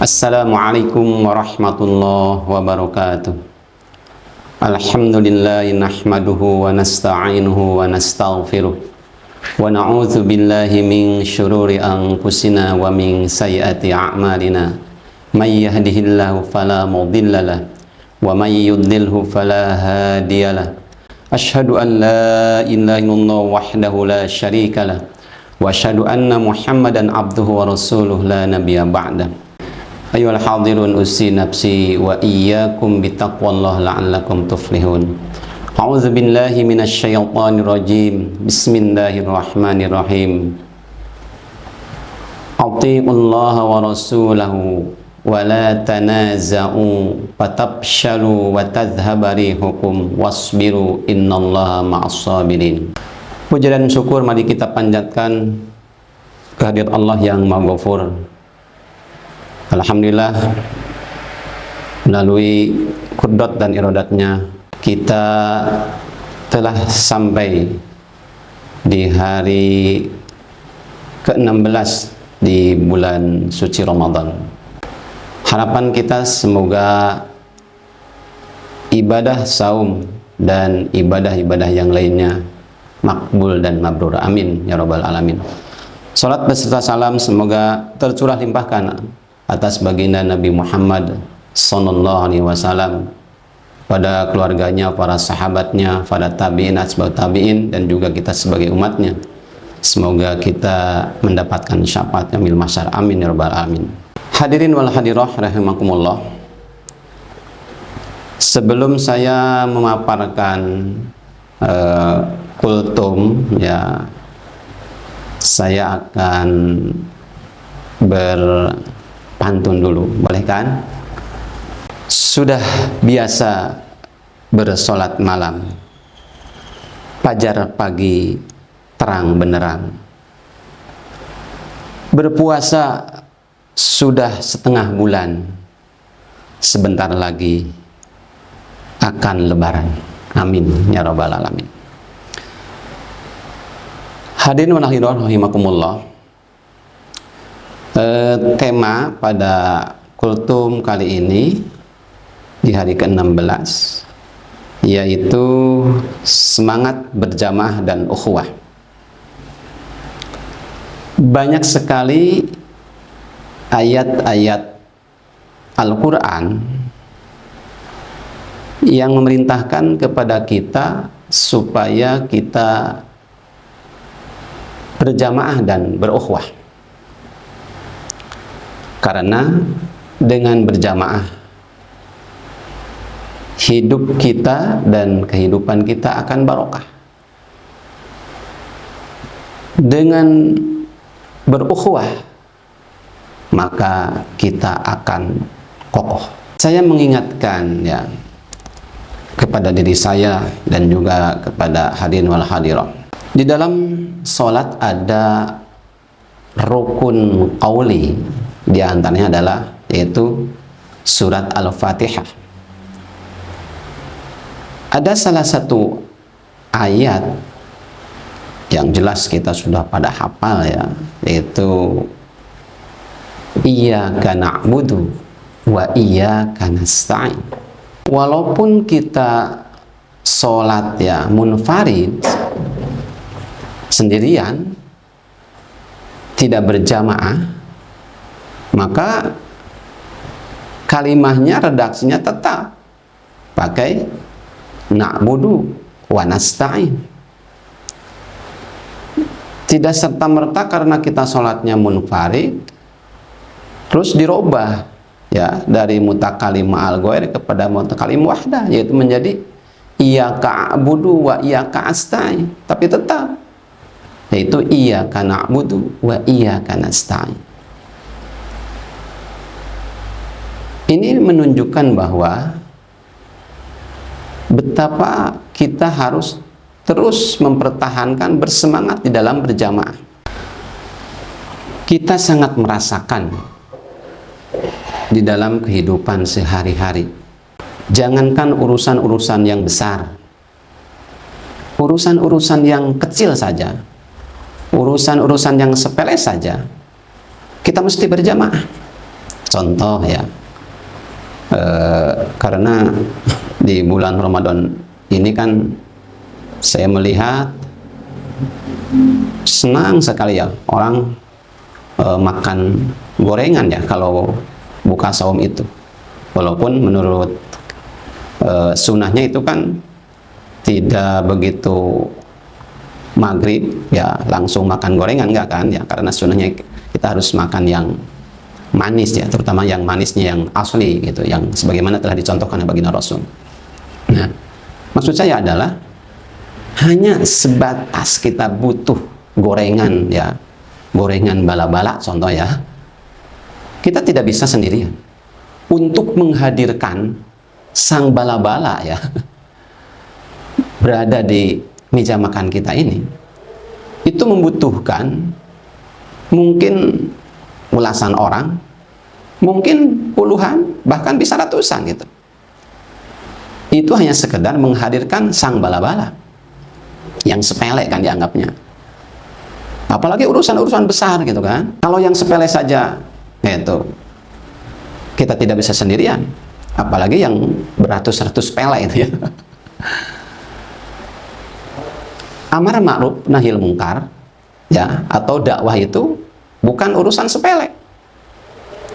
Assalamualaikum warahmatullahi wabarakatuh. Alhamdulillahi nahmaduhu wa nasta'inuhu wa nastaghfiruh wa na'udzu billahi min syururi anfusina wa min sayyiati a'malina. May yahdihillahu fala mudhillalah wa may yudlilhu fala hadiyalah. Asyhadu an la ilaha illallah wahdahu la syarikalah wa asyhadu anna Muhammadan abduhu wa rasuluh la nabiyya ba'da. Ayyuhal hadirun usi nafsi wa iyyakum bittaqwallah la'allakum tuflihun. A'udzu billahi minasy syaithanir rajim. Bismillahirrahmanirrahim. Athi'ullaha wa rasulahu wa la tanaza'u fatabshalu wa tadhhaba rihukum wasbiru innallaha ma'as sabirin. Puja dan syukur mari kita panjatkan kehadirat Allah yang Maha Ghafur. Alhamdulillah, melalui qudrat dan iradatnya kita telah sampai di hari ke-16 di bulan suci Ramadan. Harapan kita semoga ibadah saum dan ibadah-ibadah yang lainnya makbul dan mabrur. Amin ya rabbal alamin. Salat beserta salam semoga tercurah limpahkan atas baginda Nabi Muhammad sallallahu alaihi wasallam, pada keluarganya, para sahabatnya, para tabi'in, asbab tabi'in, dan juga kita sebagai umatnya. Semoga kita mendapatkan syafaat yaumil mahsyar. Amin ya rabbal alamin. Hadirin wal hadirah rahimakumullah. Sebelum saya memaparkan kultum, ya, saya akan berpantun dulu, boleh kan? Sudah biasa bersolat malam, fajar pagi terang benderang, berpuasa sudah setengah bulan, sebentar lagi akan lebaran. Amin ya rabbal alamin. Hadirin wa rahimakumullah. Tema pada kultum kali ini di hari ke-16 yaitu semangat berjamaah dan ukhuwah. Banyak sekali ayat-ayat Al-Quran yang memerintahkan kepada kita supaya kita berjamaah dan berukhuwah. Karena dengan berjamaah hidup kita dan kehidupan kita akan barokah. Dengan berukhuwah maka kita akan kokoh. Saya mengingatkan ya kepada diri saya dan juga kepada hadirin wal hadirah. Di dalam sholat ada rukun qauli, di antaranya adalah yaitu surat Al-Fatihah. Ada salah satu ayat yang jelas kita sudah pada hafal ya, yaitu iyyaka na'budu wa iyyaka nasta'in. Walaupun kita sholat ya munfarid, sendirian, tidak berjamaah, maka kalimahnya, redaksinya tetap pakai na'budu wa nasta'in. Tidak serta-merta karena kita sholatnya munfarid terus dirubah ya dari mutakalim al-ghair kepada mutakalim wahdah, yaitu menjadi iyyaka a'budu wa iyyaka asta'in, tapi tetap yaitu iyyaka na'budu wa iyyaka nasta'in. Ini menunjukkan bahwa betapa kita harus terus mempertahankan bersemangat di dalam berjamaah. Kita sangat merasakan di dalam kehidupan sehari-hari. Jangankan urusan-urusan yang besar, urusan-urusan yang kecil saja, urusan-urusan yang sepele saja, kita mesti berjamaah. Contoh ya, karena di bulan Ramadan ini kan saya melihat senang sekali ya orang makan gorengan ya kalau buka saum itu, walaupun menurut sunnahnya itu kan tidak begitu maghrib ya langsung makan gorengan, enggak kan ya, karena sunnahnya kita harus makan yang manis ya, terutama yang manisnya yang asli gitu, yang sebagaimana telah dicontohkan oleh baginda Rasul. Nah, maksud saya adalah hanya sebatas kita butuh gorengan ya, gorengan bala-bala contoh ya, kita tidak bisa sendirian untuk menghadirkan sang bala-bala ya berada di meja makan kita ini. Itu membutuhkan mungkin ulasan orang, mungkin puluhan, bahkan bisa ratusan gitu. Itu hanya sekedar menghadirkan sang bala-bala yang sepele kan dianggapnya. Apalagi urusan-urusan besar gitu kan. Kalau yang sepele saja itu kita tidak bisa sendirian, apalagi yang beratus-ratus sepele itu ya. Amar ma'ruf nahil mungkar ya, atau dakwah itu bukan urusan sepele,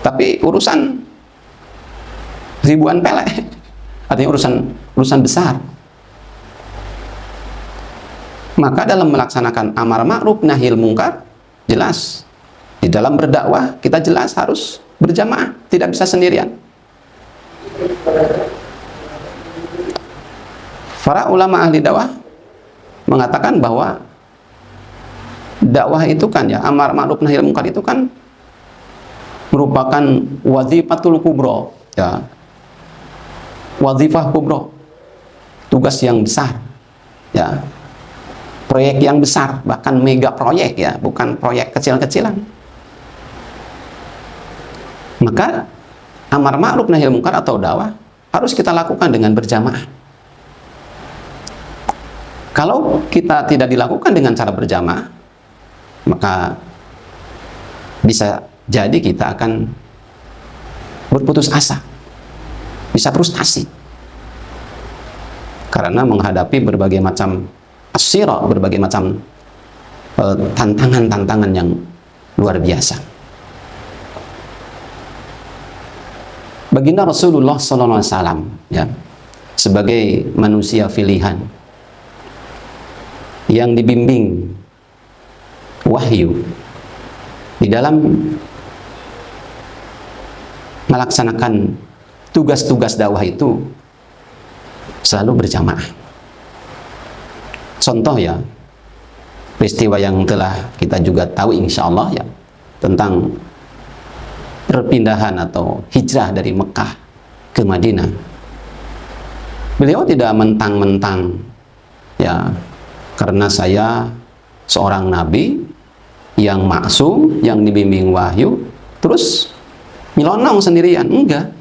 tapi urusan ribuan pele. Artinya urusan besar. Maka dalam melaksanakan amar ma'ruf nahil mungkar, jelas di dalam berdakwah kita jelas harus berjamaah, tidak bisa sendirian. Para ulama ahli dakwah mengatakan bahwa dakwah itu kan ya, amar ma'ruf nahil mungkar itu kan merupakan wazifatul kubro ya, wazifah kubro, tugas yang besar ya, proyek yang besar, bahkan mega proyek ya, bukan proyek kecil-kecilan. Maka amar ma'ruf nahil mungkar atau dakwah harus kita lakukan dengan berjamaah. Kalau kita tidak dilakukan dengan cara berjamaah, maka bisa jadi kita akan berputus asa, bisa frustasi, karena menghadapi berbagai macam asyirah, berbagai macam tantangan-tantangan yang luar biasa. Baginda Rasulullah SAW ya, sebagai manusia pilihan yang dibimbing wahyu di dalam melaksanakan tugas-tugas dakwah itu selalu berjamaah. Contoh ya, peristiwa yang telah kita juga tahu insya Allah ya, tentang perpindahan atau hijrah dari Mekah ke Madinah. Beliau tidak mentang-mentang ya, karena saya seorang nabi yang maksum, yang dibimbing wahyu, terus nyelonong sendirian. Enggak.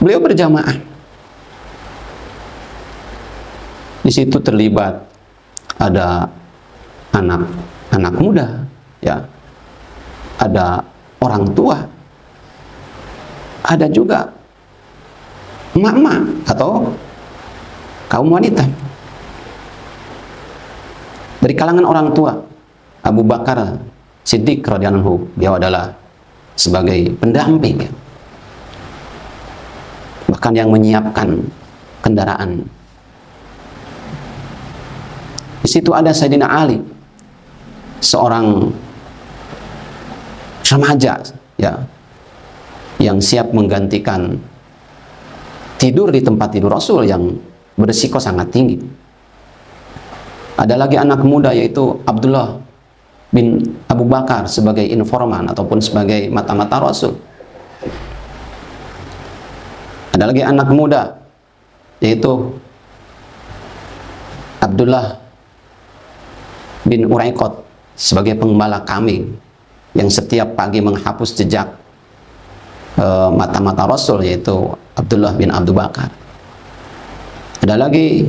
Beliau berjamaah. Di situ terlibat ada anak muda, ya, ada orang tua, ada juga emak-emak atau kaum wanita. Dari kalangan orang tua, Abu Bakar Siddiq radhiyallahu anhu, beliau adalah sebagai pendamping, ya, bahkan yang menyiapkan kendaraan. Di situ ada Sayyidina Ali, seorang remaja, ya, yang siap menggantikan tidur di tempat tidur Rasul yang berisiko sangat tinggi. Ada lagi anak muda yaitu Abdullah bin Abu Bakar sebagai informan ataupun sebagai mata-mata Rasul. Ada lagi anak muda yaitu Abdullah bin Uraikot sebagai pengembala kambing yang setiap pagi menghapus jejak mata-mata Rasul, yaitu Abdullah bin Abu Bakar. Ada lagi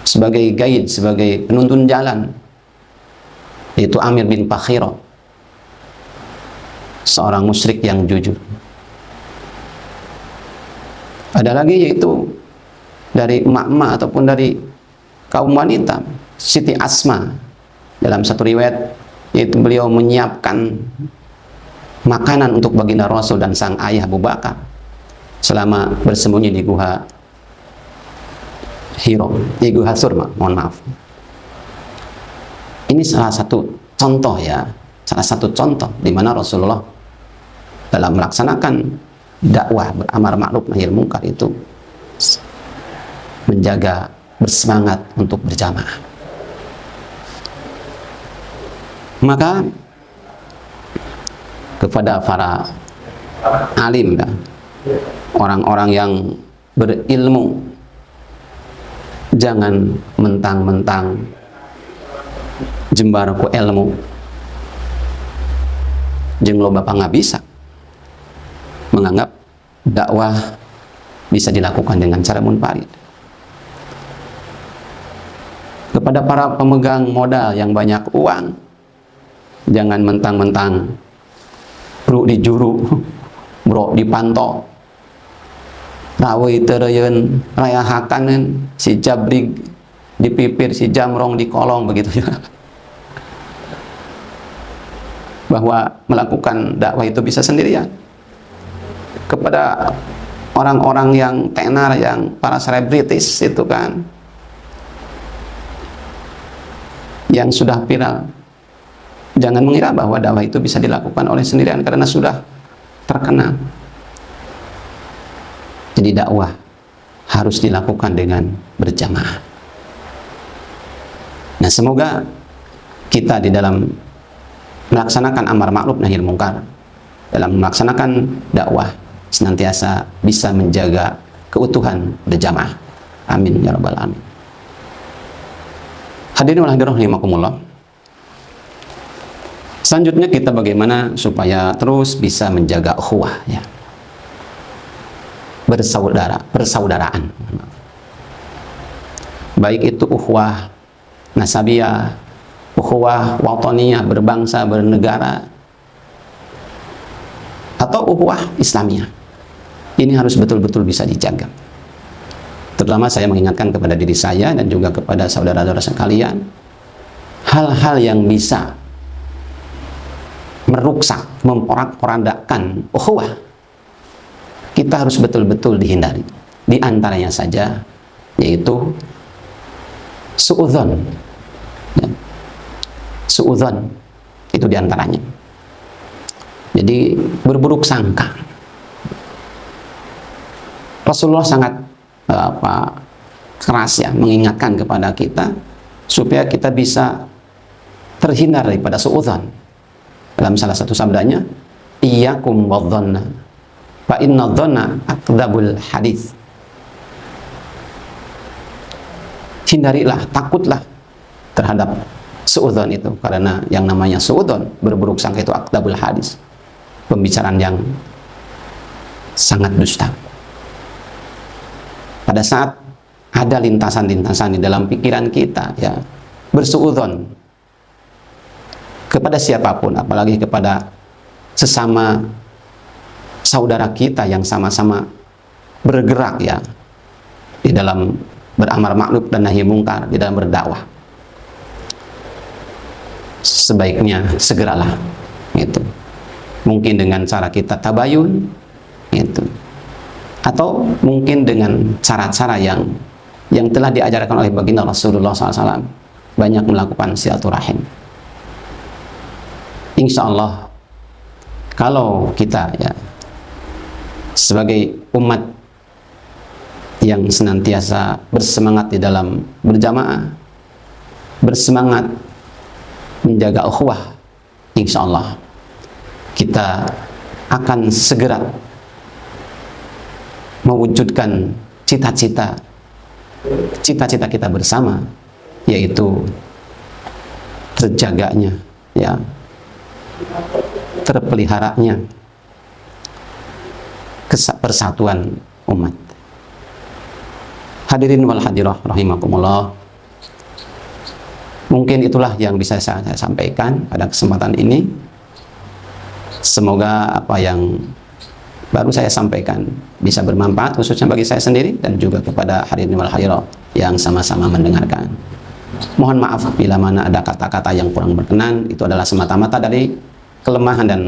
sebagai guide, sebagai penuntun jalan, yaitu Amir bin Fakhiro. seorang musyrik yang jujur. Ada lagi yaitu dari emak-emak ataupun dari kaum wanita, Siti Asma, dalam satu riwayat yaitu beliau menyiapkan makanan untuk baginda Rasul dan sang ayah Abu Bakar selama bersembunyi di Gua Hiro, di Gua Surma, mohon maaf. Ini salah satu contoh ya, salah satu contoh di mana Rasulullah dalam melaksanakan dakwah beramar ma'ruf nahi munkar itu menjaga, bersemangat untuk berjamaah. Maka kepada para alim ya, orang-orang yang berilmu, jangan mentang-mentang jembar ku ilmu jeung lo bapak nggak bisa menganggap dakwah bisa dilakukan dengan cara munfarid. Kepada para pemegang modal yang banyak uang, jangan mentang-mentang bro dijuru, bro dipantau, rawi teureun rayahakan si jabrig dipipir, si jamrong di kolong, begitu ya. Bahwa melakukan dakwah itu bisa sendirian. Kepada orang-orang yang tenar, yang para selebritis itu kan, yang sudah viral, jangan mengira bahwa dakwah itu bisa dilakukan oleh sendirian karena sudah terkenal. Jadi dakwah harus dilakukan dengan berjamaah. Nah, semoga kita di dalam melaksanakan amar ma'ruf nahi munkar, dalam melaksanakan dakwah senantiasa bisa menjaga keutuhan berjamaah. Amin ya rabbal alamin. Hadirin wal hadirat rahimakumullah. Selanjutnya kita bagaimana supaya terus bisa menjaga ukhuwah ya. Persaudaraan. Baik itu ukhuwah nasabiyah, ukhuwah wataniyah, berbangsa, bernegara, atau ukhuwah Islamiyah. Ini harus betul-betul bisa dijaga. Terutama saya mengingatkan kepada diri saya dan juga kepada saudara-saudara sekalian, hal-hal yang bisa meruksak, memporak-porandakan ukhuwah, kita harus betul-betul dihindari. Di antaranya saja yaitu suudzon. Ya. Suudzon itu diantaranya. Jadi berburuk sangka. Rasulullah sangat keras ya mengingatkan kepada kita supaya kita bisa terhindar daripada suudzon. Dalam salah satu sabdanya, iyyakum wadh-dhanna fa inna dhanna akdzabul hadits. Hindarilah, takutlah terhadap suudzon itu, karena yang namanya suudzon, berburuk sangka, itu akdzabul hadits, pembicaraan yang sangat dusta. Pada saat ada lintasan-lintasan di dalam pikiran kita ya, bersuudzon kepada siapapun, apalagi kepada sesama saudara kita yang sama-sama bergerak ya di dalam beramar ma'ruf dan nahi mungkar, di dalam berdakwah, sebaiknya segeralah itu. Mungkin dengan cara kita tabayun itu, atau mungkin dengan cara-cara yang telah diajarkan oleh baginda Rasulullah SAW, banyak melakukan silaturahim. Insya Allah, kalau kita ya sebagai umat yang senantiasa bersemangat di dalam berjamaah, bersemangat menjaga ukhuwah, insya Allah kita akan segera mewujudkan cita-cita kita bersama, yaitu terjaganya ya, terpeliharanya persatuan umat. Hadirin wal hadirah rahimakumullah, mungkin itulah yang bisa saya sampaikan pada kesempatan ini. Semoga apa yang baru saya sampaikan bisa bermanfaat khususnya bagi saya sendiri dan juga kepada hadirin wal hadirat yang sama-sama mendengarkan. Mohon maaf bila mana ada kata-kata yang kurang berkenan, itu adalah semata-mata dari kelemahan dan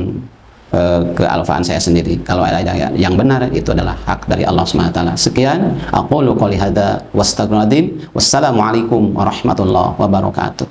kealfaan saya sendiri. Kalau ada yang benar, itu adalah hak dari Allah SWT. Sekian, aqulu qouli hadza wastaghfirullahaladzim. Wassalamualaikum warahmatullahi wabarakatuh.